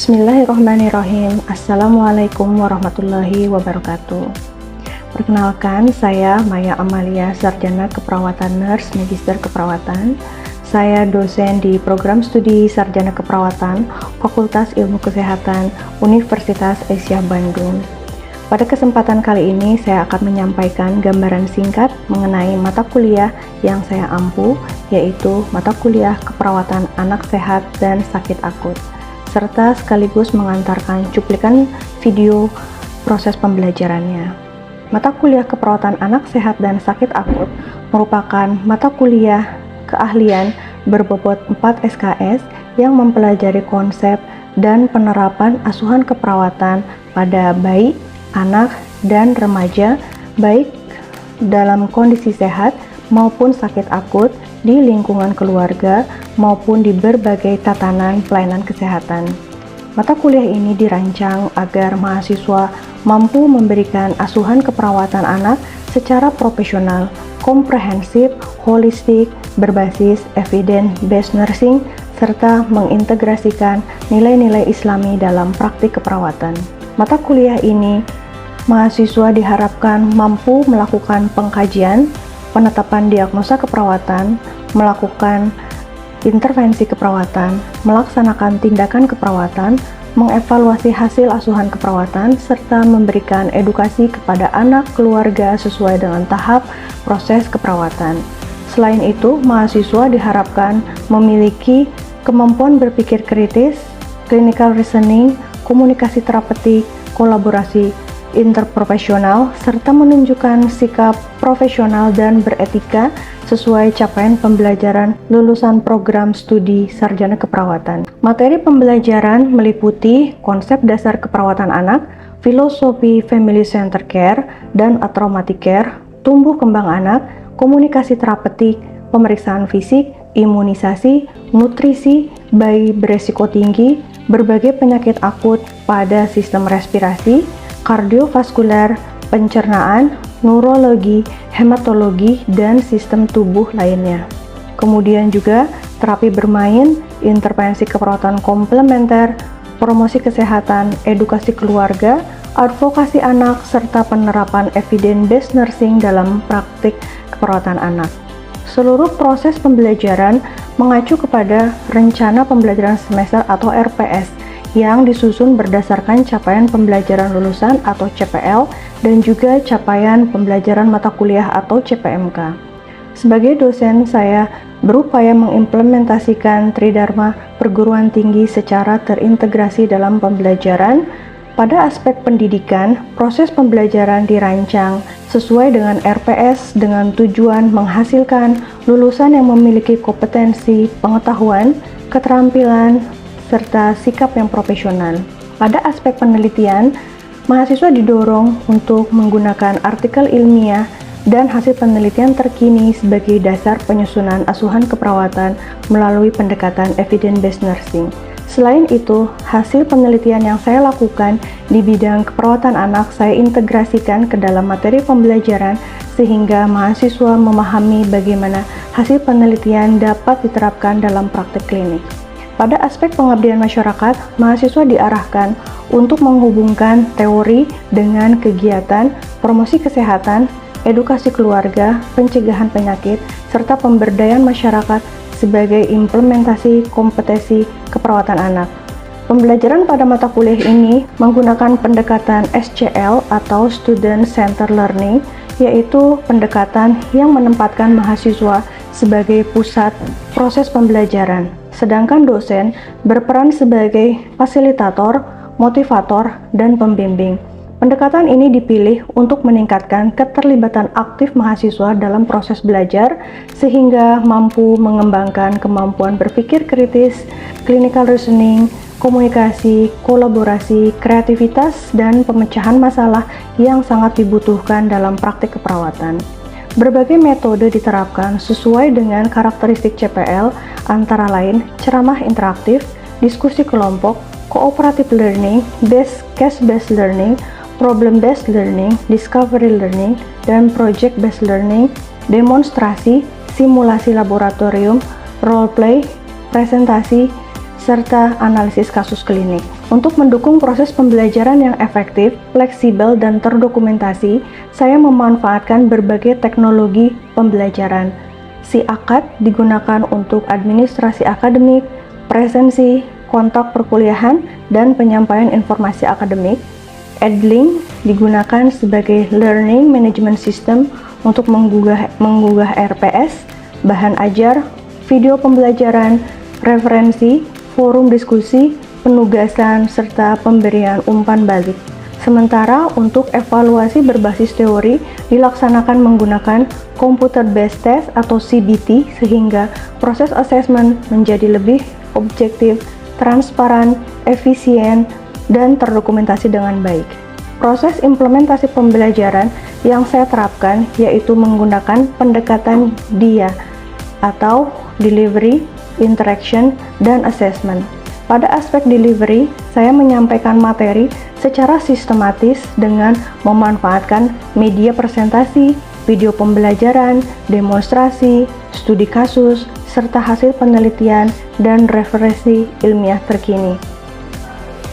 Bismillahirrahmanirrahim. Assalamualaikum warahmatullahi wabarakatuh. Perkenalkan, saya Maya Amalia, Sarjana Keperawatan Nurse, Magister Keperawatan. Saya dosen di Program Studi Sarjana Keperawatan, Fakultas Ilmu Kesehatan, Universitas Aisyah Bandung. Pada kesempatan kali ini, saya akan menyampaikan gambaran singkat mengenai mata kuliah yang saya ampu, yaitu mata kuliah Keperawatan Anak Sehat dan Sakit Akut, serta sekaligus mengantarkan cuplikan video proses pembelajarannya. Mata kuliah Keperawatan Anak Sehat dan Sakit Akut merupakan mata kuliah keahlian berbobot 4 SKS yang mempelajari konsep dan penerapan asuhan keperawatan pada bayi, anak, dan remaja, baik dalam kondisi sehat maupun sakit akut di lingkungan keluarga maupun di berbagai tatanan pelayanan kesehatan. Mata kuliah ini dirancang agar mahasiswa mampu memberikan asuhan keperawatan anak secara profesional, komprehensif, holistik, berbasis evidence-based nursing, serta mengintegrasikan nilai-nilai Islami dalam praktik keperawatan. Mata kuliah ini, mahasiswa diharapkan mampu melakukan pengkajian, penetapan diagnosa keperawatan, melakukan intervensi keperawatan, melaksanakan tindakan keperawatan, mengevaluasi hasil asuhan keperawatan, serta memberikan edukasi kepada anak keluarga sesuai dengan tahap proses keperawatan. Selain itu, mahasiswa diharapkan memiliki kemampuan berpikir kritis, clinical reasoning, komunikasi terapeutik, kolaborasi interprofesional, serta menunjukkan sikap profesional dan beretika sesuai capaian pembelajaran lulusan program studi sarjana keperawatan. Materi pembelajaran meliputi konsep dasar keperawatan anak, filosofi family center care dan traumatic care, tumbuh kembang anak, komunikasi terapeutik, pemeriksaan fisik, imunisasi, nutrisi, bayi beresiko tinggi, berbagai penyakit akut pada sistem respirasi, kardiovaskuler, pencernaan, neurologi, hematologi, dan sistem tubuh lainnya. Kemudian juga terapi bermain, intervensi keperawatan komplementer, promosi kesehatan, edukasi keluarga, advokasi anak, serta penerapan evidence-based nursing dalam praktik keperawatan anak. Seluruh proses pembelajaran mengacu kepada rencana pembelajaran semester atau RPS yang disusun berdasarkan capaian pembelajaran lulusan atau CPL dan juga capaian pembelajaran mata kuliah atau CPMK. Sebagai dosen, saya berupaya mengimplementasikan Tridharma perguruan tinggi secara terintegrasi dalam pembelajaran. Pada aspek pendidikan, proses pembelajaran dirancang sesuai dengan RPS dengan tujuan menghasilkan lulusan yang memiliki kompetensi, pengetahuan, keterampilan, serta sikap yang profesional. Pada aspek penelitian, mahasiswa didorong untuk menggunakan artikel ilmiah dan hasil penelitian terkini sebagai dasar penyusunan asuhan keperawatan melalui pendekatan evidence-based nursing. Selain itu, hasil penelitian yang saya lakukan di bidang keperawatan anak saya integrasikan ke dalam materi pembelajaran sehingga mahasiswa memahami bagaimana hasil penelitian dapat diterapkan dalam praktik klinik. Pada aspek pengabdian masyarakat, mahasiswa diarahkan untuk menghubungkan teori dengan kegiatan promosi kesehatan, edukasi keluarga, pencegahan penyakit, serta pemberdayaan masyarakat sebagai implementasi kompetensi keperawatan anak. Pembelajaran pada mata kuliah ini menggunakan pendekatan SCL atau Student Centered Learning, yaitu pendekatan yang menempatkan mahasiswa sebagai pusat proses pembelajaran, sedangkan dosen berperan sebagai fasilitator, motivator, dan pembimbing. Pendekatan ini dipilih untuk meningkatkan keterlibatan aktif mahasiswa dalam proses belajar sehingga mampu mengembangkan kemampuan berpikir kritis, clinical reasoning, komunikasi, kolaborasi, kreativitas, dan pemecahan masalah yang sangat dibutuhkan dalam praktik keperawatan. Berbagai metode diterapkan sesuai dengan karakteristik CPL, antara lain ceramah interaktif, diskusi kelompok, cooperative learning, case-based learning, problem-based learning, discovery learning, dan project-based learning, demonstrasi, simulasi laboratorium, role play, presentasi, serta analisis kasus klinik. Untuk mendukung proses pembelajaran yang efektif, fleksibel, dan terdokumentasi, saya memanfaatkan berbagai teknologi pembelajaran. SIAKAD digunakan untuk administrasi akademik, presensi, kontak perkuliahan, dan penyampaian informasi akademik. Edlink digunakan sebagai Learning Management System untuk menggugah RPS, bahan ajar, video pembelajaran, referensi, forum diskusi, penugasan, serta pemberian umpan balik. Sementara untuk evaluasi berbasis teori dilaksanakan menggunakan Computer Based Test atau CBT sehingga proses assessment menjadi lebih objektif, transparan, efisien, dan terdokumentasi dengan baik. Proses implementasi pembelajaran yang saya terapkan yaitu menggunakan pendekatan DIA atau Delivery, Interaction, dan Assessment. Pada aspek delivery, saya menyampaikan materi secara sistematis dengan memanfaatkan media presentasi, video pembelajaran, demonstrasi, studi kasus, serta hasil penelitian dan referensi ilmiah terkini.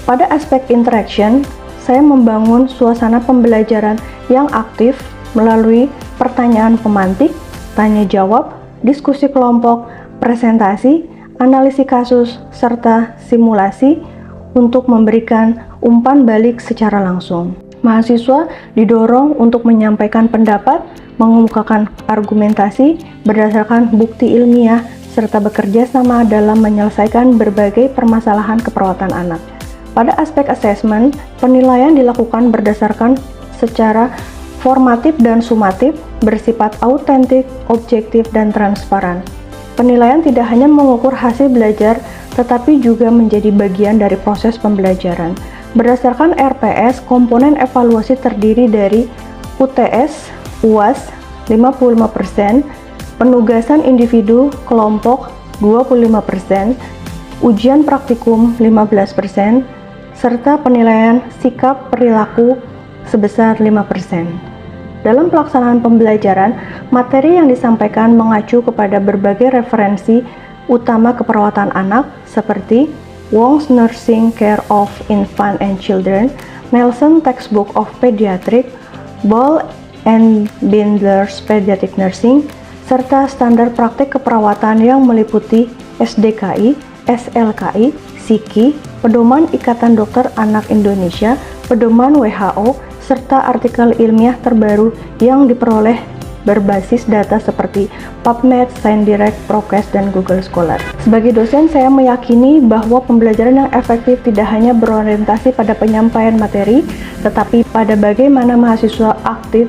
Pada aspek interaction, saya membangun suasana pembelajaran yang aktif melalui pertanyaan pemantik, tanya jawab, diskusi kelompok, presentasi, analisis kasus, serta simulasi untuk memberikan umpan balik secara langsung. Mahasiswa didorong untuk menyampaikan pendapat, mengemukakan argumentasi berdasarkan bukti ilmiah, serta bekerja sama dalam menyelesaikan berbagai permasalahan keperawatan anak. Pada aspek assessment, penilaian dilakukan berdasarkan secara formatif dan sumatif, bersifat autentik, objektif, dan transparan. Penilaian tidak hanya mengukur hasil belajar, tetapi juga menjadi bagian dari proses pembelajaran. Berdasarkan RPS, komponen evaluasi terdiri dari UTS, UAS 55%, penugasan individu kelompok 25%, ujian praktikum 15%, serta penilaian sikap perilaku sebesar 5%. Dalam pelaksanaan pembelajaran, materi yang disampaikan mengacu kepada berbagai referensi utama keperawatan anak seperti Wong's Nursing Care of Infant and Children, Nelson Textbook of Pediatric, Ball and Bindler's Pediatric Nursing, serta standar praktik keperawatan yang meliputi SDKI, SLKI, SIKI, Pedoman Ikatan Dokter Anak Indonesia, Pedoman WHO, serta artikel ilmiah terbaru yang diperoleh berbasis data seperti PubMed, ScienceDirect, Prokes, dan Google Scholar. Sebagai dosen, saya meyakini bahwa pembelajaran yang efektif tidak hanya berorientasi pada penyampaian materi, tetapi pada bagaimana mahasiswa aktif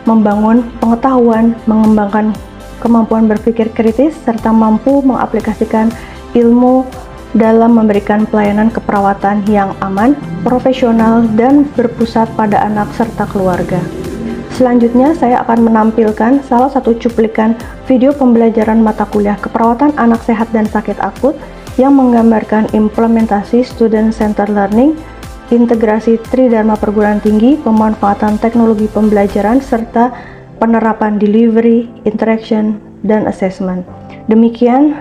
membangun pengetahuan, mengembangkan kemampuan berpikir kritis, serta mampu mengaplikasikan ilmu dalam memberikan pelayanan keperawatan yang aman, profesional, dan berpusat pada anak serta keluarga. Selanjutnya, saya akan menampilkan salah satu cuplikan video pembelajaran mata kuliah keperawatan anak sehat dan sakit akut yang menggambarkan implementasi Student Centered Learning, integrasi Tridharma perguruan tinggi, pemanfaatan teknologi pembelajaran, serta penerapan delivery, interaction, dan assessment. Demikian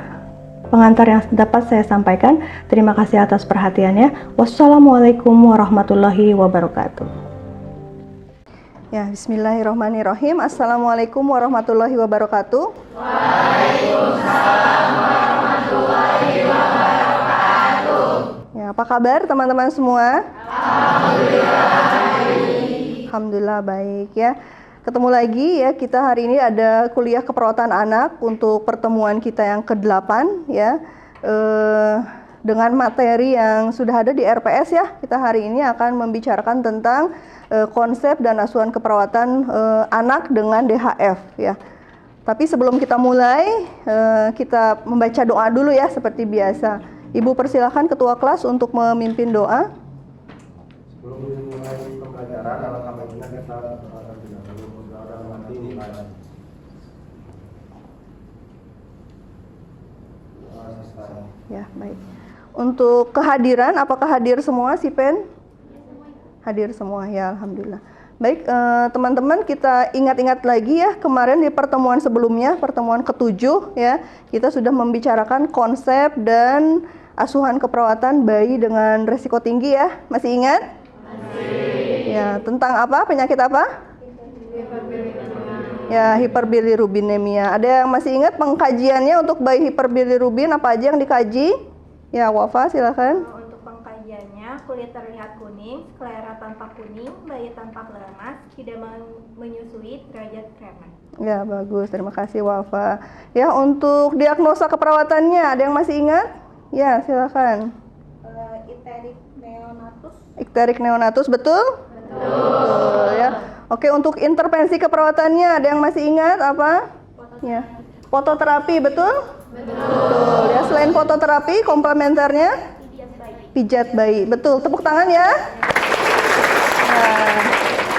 pengantar yang dapat saya sampaikan. Terima kasih atas perhatiannya. Wassalamualaikum warahmatullahi wabarakatuh. Ya, bismillahirrahmanirrahim. Assalamualaikum warahmatullahi wabarakatuh. Waalaikumsalam warahmatullahi wabarakatuh. Ya, apa kabar teman-teman semua? Alhamdulillah baik ya. Ketemu lagi ya, kita hari ini ada kuliah keperawatan anak untuk pertemuan kita yang ke-8 ya, dengan materi yang sudah ada di RPS ya. Kita hari ini akan membicarakan tentang konsep dan asuhan keperawatan anak dengan DHF ya. Tapi sebelum kita mulai, kita membaca doa dulu ya seperti biasa. Ibu persilahkan ketua kelas untuk memimpin doa. Sebelum mulai pembelajaran, alhamdulillah kita ya, baik. Untuk kehadiran, apakah hadir semua si Pen? Hadir semua ya, alhamdulillah. Baik, teman-teman, kita ingat-ingat lagi ya, kemarin di pertemuan sebelumnya, pertemuan ke-7 ya, kita sudah membicarakan konsep dan asuhan keperawatan bayi dengan risiko tinggi ya. Masih ingat? Masih. Ya, tentang apa? Penyakit apa? Ya, hiperbilirubinemia. Ada yang masih ingat pengkajiannya untuk bayi hiperbilirubin apa aja yang dikaji? Ya, Wafa silakan. Untuk pengkajiannya, kulit terlihat kuning, sklera tampak kuning, bayi tampak lemas, tidak menyusui, derajat kremen. Ya, bagus. Terima kasih Wafa. Ya, untuk diagnosa keperawatannya ada yang masih ingat? Ya, silakan. Icteric neonatus. Icteric neonatus, betul? Betul ya. Oke, untuk intervensi keperawatannya ada yang masih ingat apa? Ya. Fototerapi, betul? Betul. Ya, selain fototerapi, komplementernya pijat bayi. Betul. Tepuk tangan ya. Nah,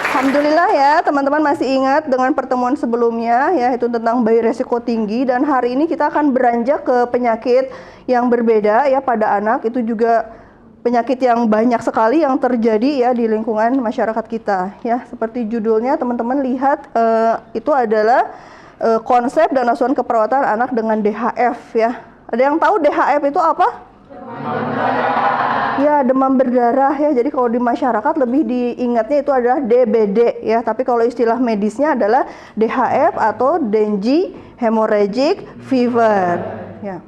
alhamdulillah ya, teman-teman masih ingat dengan pertemuan sebelumnya ya, itu tentang bayi resiko tinggi, dan hari ini kita akan beranjak ke penyakit yang berbeda ya pada anak. Itu juga penyakit yang banyak sekali yang terjadi ya di lingkungan masyarakat kita ya. Seperti judulnya teman-teman lihat, itu adalah konsep dan asuhan keperawatan anak dengan DHF ya. Ada yang tahu DHF itu apa? Ya, demam berdarah ya. Jadi kalau di masyarakat lebih diingatnya itu adalah DBD ya. Tapi kalau istilah medisnya adalah DHF atau Dengue Hemorrhagic Fever ya.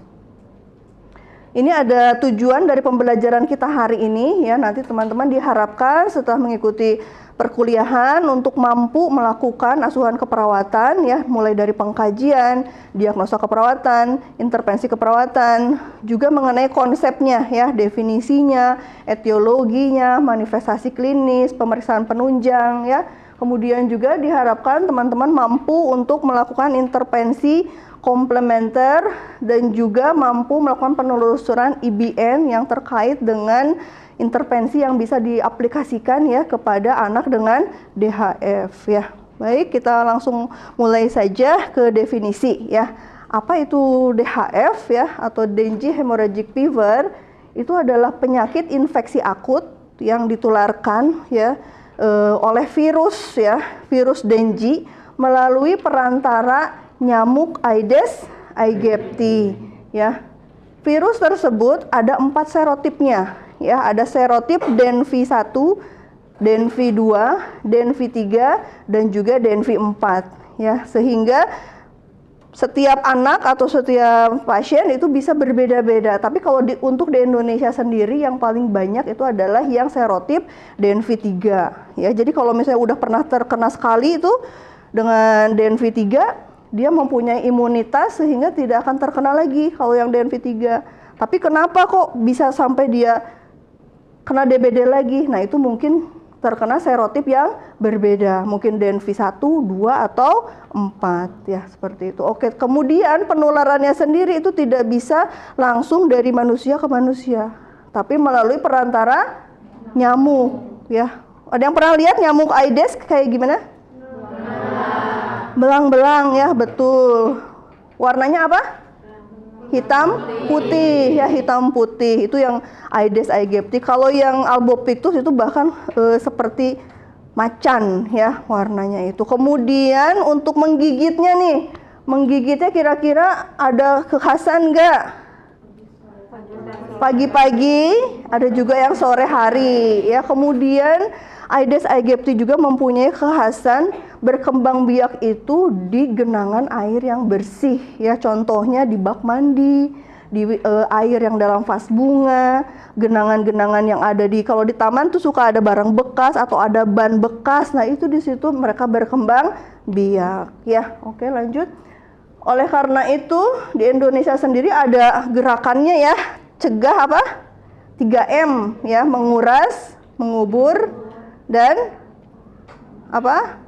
Ini ada tujuan dari pembelajaran kita hari ini ya. Nanti teman-teman diharapkan setelah mengikuti perkuliahan untuk mampu melakukan asuhan keperawatan ya, mulai dari pengkajian, diagnosa keperawatan, intervensi keperawatan, juga mengenai konsepnya ya, definisinya, etiologinya, manifestasi klinis, pemeriksaan penunjang ya. Kemudian juga diharapkan teman-teman mampu untuk melakukan intervensi komplementer dan juga mampu melakukan penelusuran IBN yang terkait dengan intervensi yang bisa diaplikasikan ya kepada anak dengan DHF ya. Baik, kita langsung mulai saja ke definisi ya. Apa itu DHF ya atau Dengue Hemorrhagic Fever? Itu adalah penyakit infeksi akut yang ditularkan ya oleh virus ya, virus Dengue melalui perantara nyamuk Aedes aegypti ya. Virus tersebut ada 4 serotipnya ya. Ada serotip DENV1, DENV2, DENV3 dan juga DENV4 ya. Sehingga setiap anak atau setiap pasien itu bisa berbeda-beda. Tapi kalau untuk di Indonesia sendiri yang paling banyak itu adalah yang serotip DENV3 ya. Jadi kalau misalnya udah pernah terkena sekali itu dengan DENV3, dia mempunyai imunitas sehingga tidak akan terkena lagi kalau yang DENV3. Tapi kenapa kok bisa sampai dia kena DBD lagi? Nah, itu mungkin terkena serotip yang berbeda. Mungkin DENV1, 2, atau 4 ya, seperti itu. Oke, kemudian penularannya sendiri itu tidak bisa langsung dari manusia ke manusia, tapi melalui perantara nyamuk ya. Ada yang pernah lihat nyamuk Aedes kayak gimana? Belang-belang ya, betul. Warnanya apa? Hitam putih ya, hitam putih. Itu yang Aedes aegypti. Kalau yang Albopictus itu bahkan seperti macan ya warnanya itu. Kemudian untuk menggigitnya nih, menggigitnya kira-kira ada kekhasan nggak? Pagi-pagi, ada juga yang sore hari ya. Kemudian Aedes aegypti juga mempunyai kekhasan berkembang biak itu di genangan air yang bersih ya. Contohnya di bak mandi, di air yang dalam vas bunga, genangan-genangan yang ada di, kalau di taman tuh suka ada barang bekas atau ada ban bekas. Nah, itu di situ mereka berkembang biak ya. Oke, lanjut. Oleh karena itu di Indonesia sendiri ada gerakannya ya, cegah apa? 3M ya, menguras, mengubur, dan apa?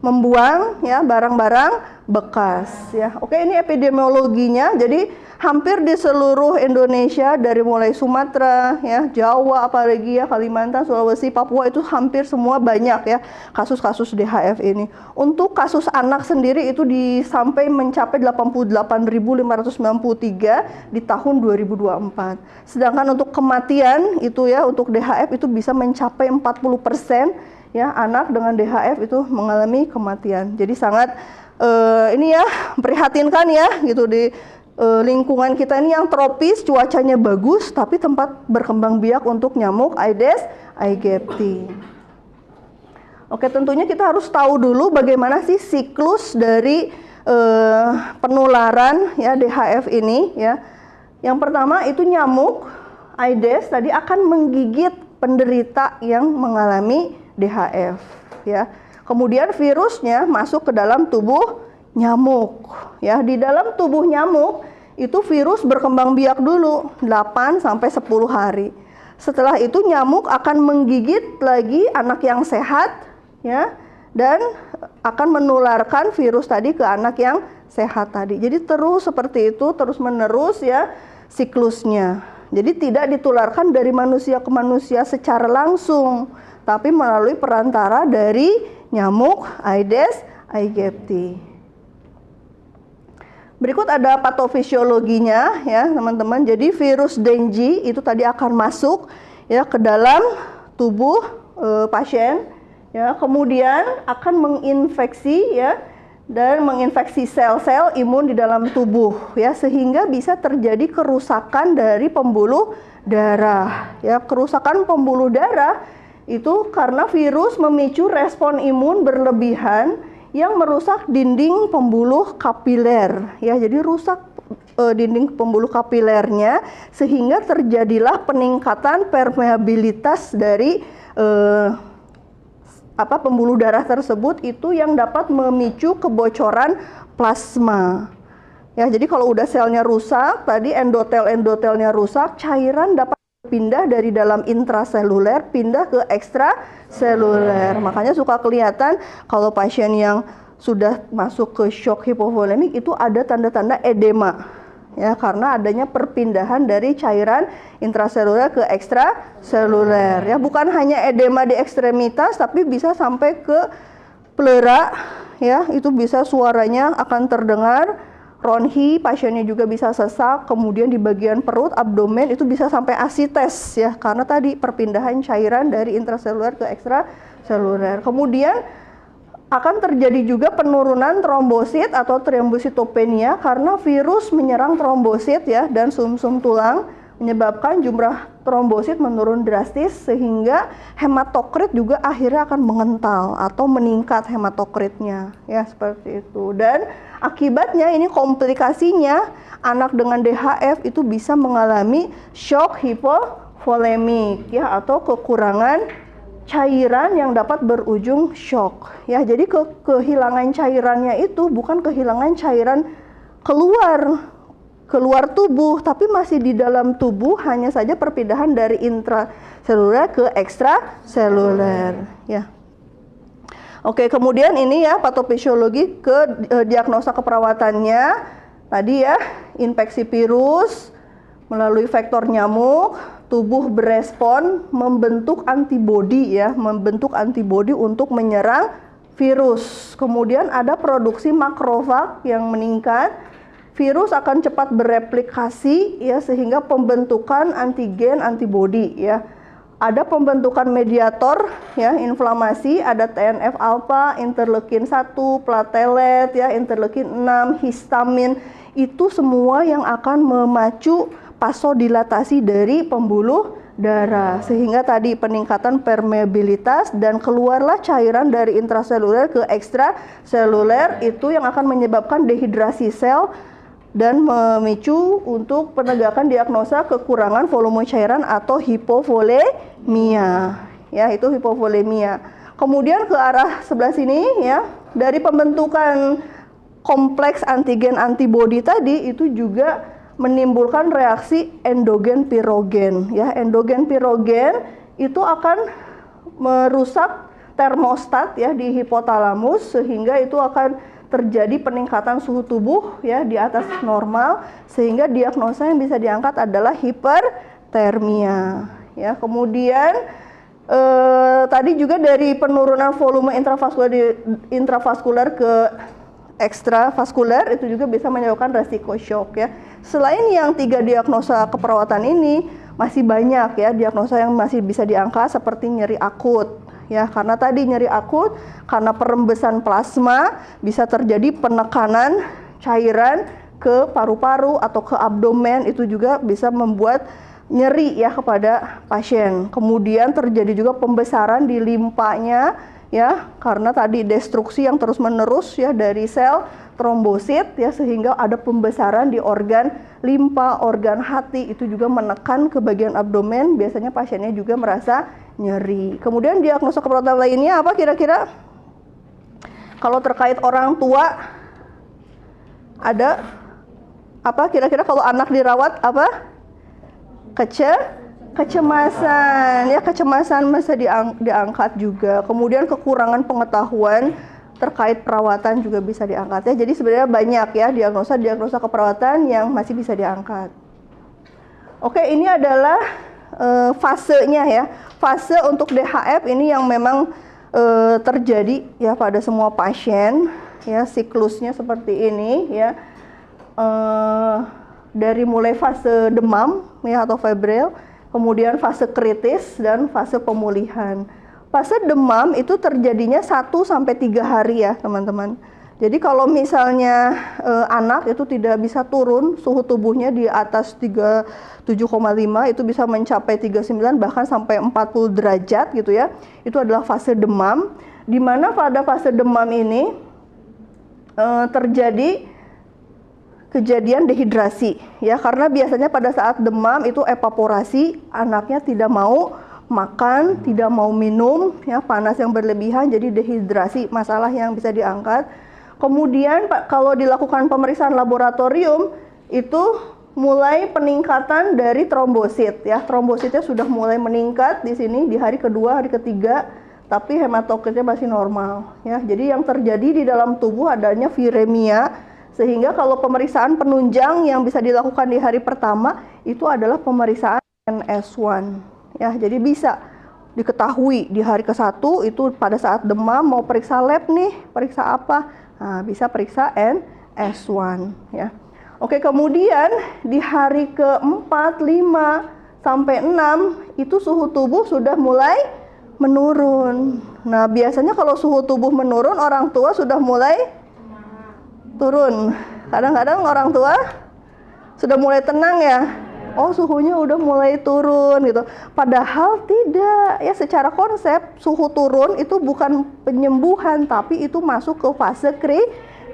Membuang ya barang-barang bekas ya. Oke, ini epidemiologinya. Jadi hampir di seluruh Indonesia, dari mulai Sumatera ya, Jawa, apalagi ya, Kalimantan, Sulawesi, Papua, itu hampir semua banyak ya kasus-kasus DHF ini. Untuk kasus anak sendiri itu sampai mencapai 88.593 di tahun 2024. Sedangkan untuk kematian itu ya, untuk DHF itu bisa mencapai 40% ya, anak dengan DHF itu mengalami kematian. Jadi sangat ini ya, prihatinkan ya gitu. lingkungan kita ini yang tropis, cuacanya bagus, tapi tempat berkembang biak untuk nyamuk Aedes aegypti. Oke, tentunya kita harus tahu dulu bagaimana sih siklus dari penularan ya DHF ini ya. Yang pertama itu nyamuk Aedes tadi akan menggigit penderita yang mengalami DHF ya. Kemudian virusnya masuk ke dalam tubuh nyamuk ya. Di dalam tubuh nyamuk itu virus berkembang biak dulu 8 sampai 10 hari. Setelah itu nyamuk akan menggigit lagi anak yang sehat ya, dan akan menularkan virus tadi ke anak yang sehat tadi. Jadi terus seperti itu, terus menerus ya siklusnya. Jadi tidak ditularkan dari manusia ke manusia secara langsung, tapi melalui perantara dari nyamuk Aedes aegypti. Berikut ada patofisiologinya ya teman-teman. Jadi virus Dengue itu tadi akan masuk ya ke dalam tubuh pasien ya, kemudian akan menginfeksi ya dan menginfeksi sel-sel imun di dalam tubuh ya, sehingga bisa terjadi kerusakan dari pembuluh darah ya. Kerusakan pembuluh darah itu karena virus memicu respon imun berlebihan yang merusak dinding pembuluh kapiler ya. Jadi rusak dinding pembuluh kapilernya sehingga terjadilah peningkatan permeabilitas dari pembuluh darah tersebut, itu yang dapat memicu kebocoran plasma. Ya, jadi kalau udah selnya rusak, tadi endotelnya rusak, cairan dapat pindah dari dalam intraseluler pindah ke ekstraseluler. Makanya suka kelihatan kalau pasien yang sudah masuk ke shock hipovolemik itu ada tanda-tanda edema ya, karena adanya perpindahan dari cairan intraseluler ke ekstraseluler ya. Bukan hanya edema di ekstremitas, tapi bisa sampai ke pleura ya, itu bisa suaranya akan terdengar. Ronhi, pasiennya juga bisa sesak, kemudian di bagian perut, abdomen itu bisa sampai asites ya, karena tadi perpindahan cairan dari intraseluler ke ekstraseluler. Kemudian akan terjadi juga penurunan trombosit atau trombositopenia karena virus menyerang trombosit ya dan sumsum tulang, menyebabkan jumlah trombosit menurun drastis sehingga hematokrit juga akhirnya akan mengental atau meningkat hematokritnya ya, seperti itu. Dan akibatnya ini komplikasinya anak dengan DHF itu bisa mengalami shock hipovolemik ya, atau kekurangan cairan yang dapat berujung shock ya. Jadi kehilangan cairannya itu bukan kehilangan cairan keluar tubuh, tapi masih di dalam tubuh, hanya saja perpindahan dari intraseluler ke ekstraseluler ya. Oke, kemudian ini ya patofisiologi ke diagnosa keperawatannya. Tadi ya, infeksi virus melalui vektor nyamuk, tubuh berespon membentuk antibodi ya, membentuk antibodi untuk menyerang virus. Kemudian ada produksi makrofag yang meningkat. Virus akan cepat bereplikasi ya, sehingga pembentukan antigen antibodi ya. Ada pembentukan mediator ya, inflamasi, ada TNF alfa, interleukin 1, platelet ya, interleukin 6, histamin. Itu semua yang akan memacu vasodilatasi dari pembuluh darah, sehingga tadi peningkatan permeabilitas dan keluarlah cairan dari intraseluler ke ekstraseluler, itu yang akan menyebabkan dehidrasi sel dan memicu untuk penegakan diagnosa kekurangan volume cairan atau hipovolemia ya, itu hipovolemia. Kemudian ke arah sebelah sini ya, dari pembentukan kompleks antigen antibodi tadi itu juga menimbulkan reaksi endogen pirogen ya. Endogen pirogen itu akan merusak termostat ya di hipotalamus, sehingga itu akan terjadi peningkatan suhu tubuh ya di atas normal, sehingga diagnosa yang bisa diangkat adalah hipertermia ya. Kemudian tadi juga dari penurunan volume intravaskular ke ekstravaskular itu juga bisa menyebabkan resiko shock ya. Selain yang 3 diagnosa keperawatan ini, masih banyak ya diagnosa yang masih bisa diangkat seperti nyeri akut ya, karena tadi nyeri akut karena perembesan plasma bisa terjadi penekanan cairan ke paru-paru atau ke abdomen, itu juga bisa membuat nyeri ya kepada pasien. Kemudian terjadi juga pembesaran di limpanya ya, karena tadi destruksi yang terus-menerus ya dari sel trombosit ya, sehingga ada pembesaran di organ limpa, organ hati, itu juga menekan ke bagian abdomen. Biasanya pasiennya juga merasa nyeri. Kemudian diagnosa keperawatan lainnya apa kira-kira? Kalau terkait orang tua ada apa kira-kira kalau anak dirawat apa? Kecemasan ya, kecemasan bisa diangkat juga. Kemudian kekurangan pengetahuan terkait perawatan juga bisa diangkat ya. Jadi sebenarnya banyak ya diagnosa keperawatan yang masih bisa diangkat. Oke, ini adalah fasenya ya. Fase untuk DHF ini yang memang terjadi ya pada semua pasien ya, siklusnya seperti ini ya. Dari mulai fase demam ya atau febrile, kemudian fase kritis dan fase pemulihan. Fase demam itu terjadinya 1-3 hari ya teman-teman. Jadi kalau misalnya anak itu tidak bisa turun suhu tubuhnya di atas 37,5, itu bisa mencapai 39 bahkan sampai 40 derajat gitu ya. Itu adalah fase demam, di mana pada fase demam ini terjadi kejadian dehidrasi ya, karena biasanya pada saat demam itu evaporasi, anaknya tidak mau makan, tidak mau minum ya, panas yang berlebihan, jadi dehidrasi, masalah yang bisa diangkat. Kemudian kalau dilakukan pemeriksaan laboratorium itu mulai peningkatan dari trombosit ya, trombositnya sudah mulai meningkat di sini di hari kedua, hari ketiga, tapi hematokritnya masih normal ya. Jadi yang terjadi di dalam tubuh adanya viremia, sehingga kalau pemeriksaan penunjang yang bisa dilakukan di hari pertama itu adalah pemeriksaan NS1 ya. Jadi bisa diketahui di hari ke-1 itu pada saat demam mau periksa lab nih, periksa apa? Nah, bisa periksa NS1 ya. Oke, kemudian di hari ke-4, 5 sampai 6 itu suhu tubuh sudah mulai menurun. Nah, biasanya kalau suhu tubuh menurun, orang tua sudah mulai turun. Kadang-kadang orang tua sudah mulai tenang ya, oh suhunya udah mulai turun gitu. Padahal tidak ya, secara konsep suhu turun itu bukan penyembuhan, tapi itu masuk ke fase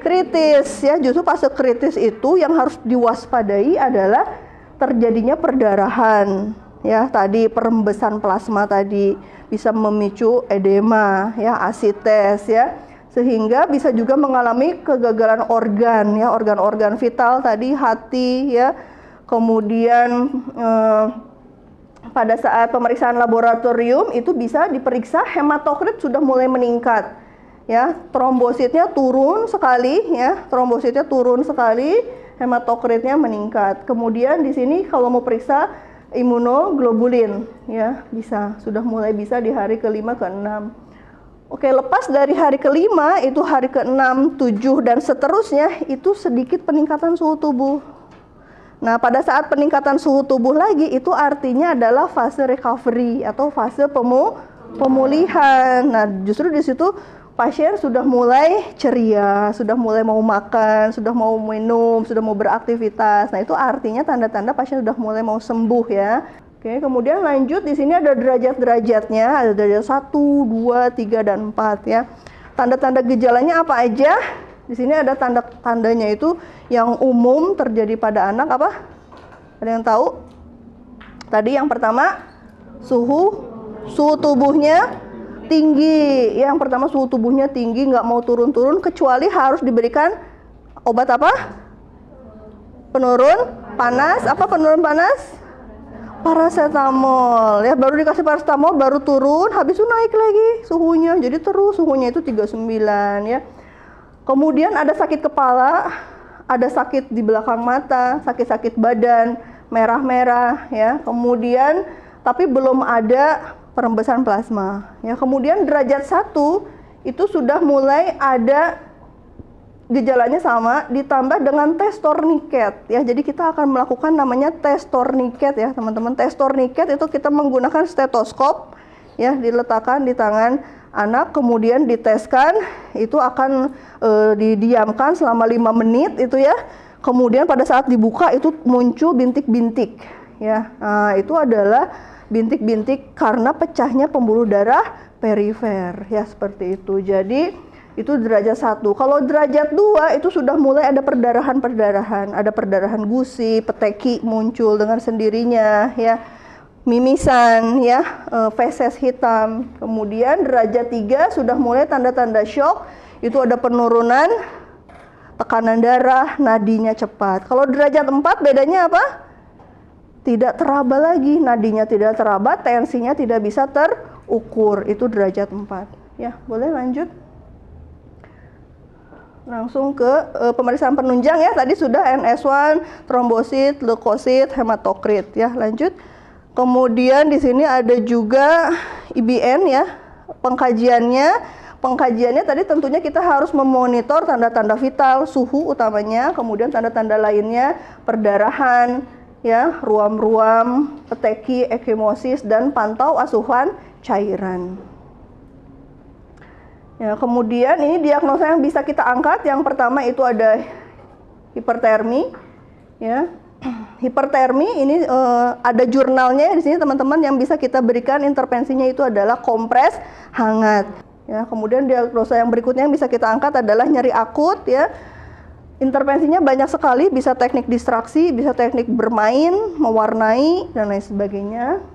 kritis ya. Justru fase kritis itu yang harus diwaspadai adalah terjadinya perdarahan ya, tadi perembesan plasma tadi bisa memicu edema ya, asites ya, sehingga bisa juga mengalami kegagalan organ ya, organ-organ vital tadi, hati ya. Kemudian pada saat pemeriksaan laboratorium itu bisa diperiksa hematokrit sudah mulai meningkat ya, trombositnya turun sekali ya, trombositnya turun sekali, hematokritnya meningkat. Kemudian di sini kalau mau periksa imunoglobulin ya, bisa sudah mulai bisa di hari ke-5, ke-6. Oke, lepas dari hari ke-5 itu hari ke-6, 7 dan seterusnya itu sedikit peningkatan suhu tubuh. Nah, pada saat peningkatan suhu tubuh lagi itu artinya adalah fase recovery atau fase pemulihan. Nah, justru di situ pasien sudah mulai ceria, sudah mulai mau makan, sudah mau minum, sudah mau beraktivitas. Nah, itu artinya tanda-tanda pasien sudah mulai mau sembuh ya. Oke, kemudian lanjut di sini ada derajat-derajatnya, ada derajat 1, 2, 3 dan 4 ya. Tanda-tanda gejalanya apa aja? Di sini ada tanda-tandanya itu yang umum terjadi pada anak apa? Ada yang tahu? Tadi yang pertama suhu tubuhnya tinggi. Yang pertama suhu tubuhnya tinggi, nggak mau turun-turun kecuali harus diberikan obat apa? Penurun panas. Apa penurun panas? Paracetamol ya, baru dikasih paracetamol baru turun, habis itu naik lagi suhunya, jadi terus suhunya itu 39 ya. Kemudian ada sakit kepala, ada sakit di belakang mata, sakit-sakit badan, merah-merah ya. Kemudian tapi belum ada perembesan plasma ya. Kemudian derajat 1 itu sudah mulai ada gejalanya sama, ditambah dengan tes tourniquet ya. Jadi kita akan melakukan namanya tes tourniquet ya teman-teman. Tes tourniquet itu kita menggunakan stetoskop ya, diletakkan di tangan anak, kemudian diteskan, itu akan didiamkan selama 5 menit itu ya. Kemudian pada saat dibuka itu muncul bintik-bintik, ya. Nah, itu adalah bintik-bintik karena pecahnya pembuluh darah perifer, ya seperti itu. Jadi itu derajat 1. Kalau derajat 2 itu sudah mulai ada perdarahan-perdarahan, ada perdarahan gusi, peteki muncul dengan sendirinya, ya. Mimisan, ya, feses hitam. Kemudian derajat 3 sudah mulai tanda-tanda shock, itu ada penurunan tekanan darah, nadinya cepat. Kalau derajat 4 bedanya apa? Tidak teraba lagi, nadinya tidak teraba, tensinya tidak bisa terukur. Itu derajat 4. Ya, boleh lanjut. Langsung ke pemeriksaan penunjang ya. Tadi sudah NS1, trombosit, leukosit, hematokrit ya. Lanjut. Kemudian di sini ada juga IBN ya. Pengkajiannya tadi tentunya kita harus memonitor tanda-tanda vital, suhu utamanya, kemudian tanda-tanda lainnya, perdarahan, ya, ruam-ruam, peteki, ekimosis, dan pantau asupan cairan. Ya, kemudian ini diagnosa yang bisa kita angkat. Yang pertama itu ada hipertermi, ya. Hipertermi ini ada jurnalnya di sini teman-teman yang bisa kita berikan, intervensinya itu adalah kompres hangat. Ya, kemudian diagnosa yang berikutnya yang bisa kita angkat adalah nyeri akut, ya. Intervensinya banyak sekali, bisa teknik distraksi, bisa teknik bermain, mewarnai, dan lain sebagainya.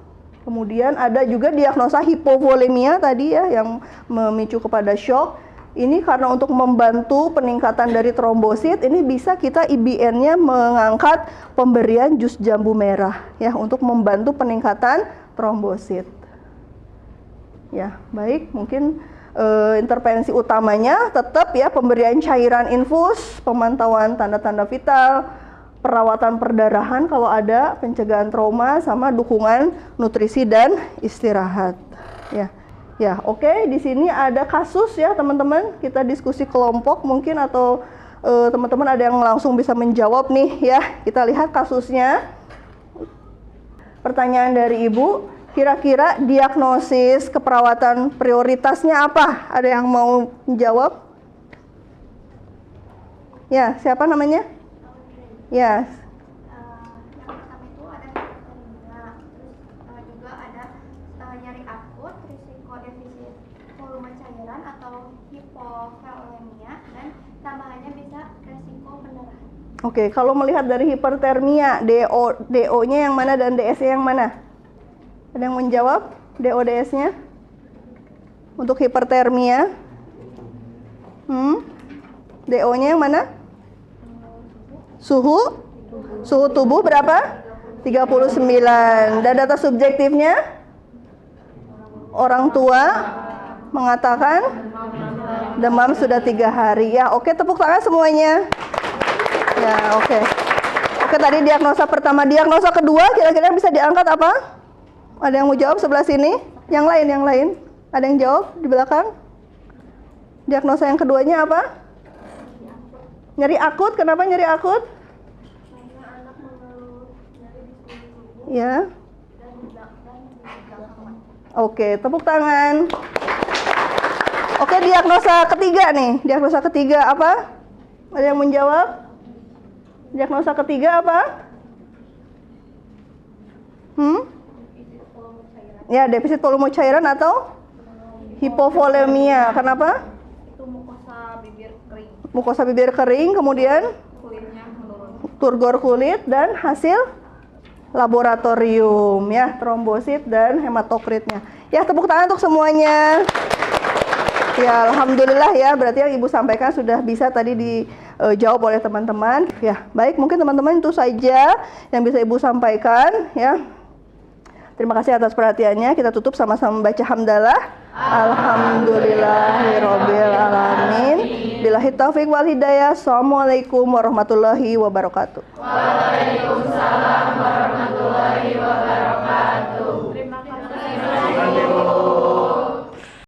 Kemudian ada juga diagnosa hipovolemia tadi ya, yang memicu kepada shock. Ini karena untuk membantu peningkatan dari trombosit, ini bisa kita IBN-nya mengangkat pemberian jus jambu merah, ya, untuk membantu peningkatan trombosit. Ya, baik, mungkin intervensi utamanya tetap ya pemberian cairan infus, pemantauan tanda-tanda vital, perawatan perdarahan kalau ada, pencegahan trauma, sama dukungan nutrisi dan istirahat. Ya, oke. Di sini ada kasus ya teman-teman. Kita diskusi kelompok mungkin atau teman-teman ada yang langsung bisa menjawab nih ya. Kita lihat kasusnya. Pertanyaan dari Ibu. Kira-kira diagnosis keperawatan prioritasnya apa? Ada yang mau menjawab? Ya, siapa namanya? Ya. Yang pertama itu ada hipotermia, terus juga ada nyeri akut, risiko defisit volume cairan atau hipovolemia, dan tambahannya bisa risiko pendarahan. Oke, kalau melihat dari hipertermia, DO-nya yang mana dan DS-nya yang mana? Ada yang menjawab DODS-nya? Untuk hipertermia. DO-nya yang mana? Suhu tubuh berapa? 39. Dan data subjektifnya? Orang tua mengatakan demam sudah 3 hari. Ya, oke, tepuk tangan semuanya. Ya, oke. Oke, tadi diagnosa pertama. Diagnosa kedua kira-kira bisa diangkat apa? Ada yang mau jawab sebelah sini? Yang lain. Ada yang jawab di belakang? Diagnosa yang keduanya apa? Nyeri akut. Kenapa nyeri akut? Ya. Oke, tepuk tangan. Oke, diagnosa ketiga nih. Diagnosa ketiga apa? Ada yang menjawab? Diagnosa ketiga apa? Ya, defisit volume cairan atau hipovolemia. Kenapa? Itu mukosa bibir kering. Mukosa bibir kering, kemudian Kulitnya menurun. turgor kulit dan hasil laboratorium ya, trombosit dan hematokritnya. Ya, tepuk tangan untuk semuanya. Ya, alhamdulillah ya, berarti yang Ibu sampaikan sudah bisa tadi dijawab oleh teman-teman. Ya, baik, mungkin teman-teman itu saja yang bisa Ibu sampaikan ya. Terima kasih atas perhatiannya. Kita tutup sama-sama membaca hamdalah. Alhamdulillahirabbil alamin. Billahi taufik wal hidayah. Assalamualaikum warahmatullahi wabarakatuh. Waalaikumsalam warahmatullahi wabarakatuh.